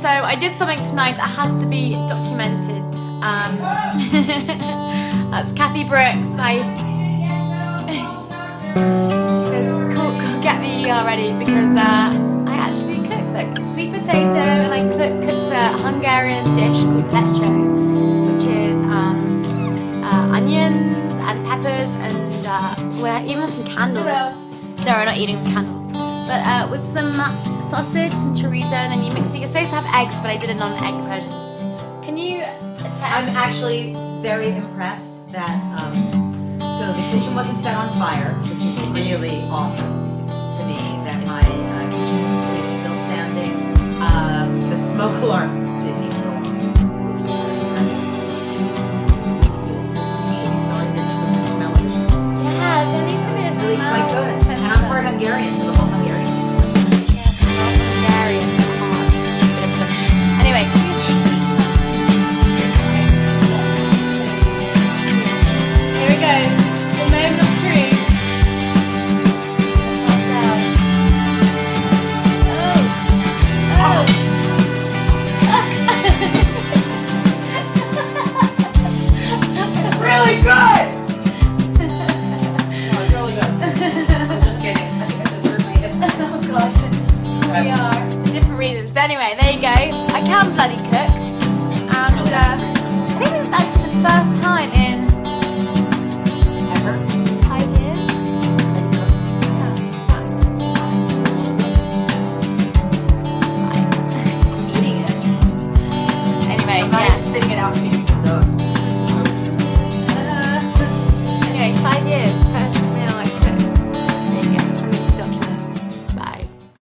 so I did something tonight that has to be documented. That's Kathy Brooks. She says, cool, get the ER ready because I actually cooked the sweet potato and I cooked a Hungarian dish called pecho, which is onions and peppers and well, even some candles. No, we're not eating candles. But with some sausage, some chorizo, and then you mix it. You're supposed to have eggs, but I did a non-egg version. Can you attest? I'm actually very impressed that so the kitchen wasn't set on fire, which is really awesome to me. That my kitchen is still standing. The smoke alarm didn't even go off, which is very impressive. You should be sorry that this doesn't smell like shit. Yeah, there needs to be a Really smell. quite good. And I'm part Hungarian, so the whole Hungarian. Yes, Hungarian. Anyway. Here it goes. The moment of truth. It's really good! No, it's really good. I'm just kidding. I think I deserve my hip. Oh gosh. We are. For different reasons. But anyway, there you go. I can bloody cook. And I think this is actually the first time in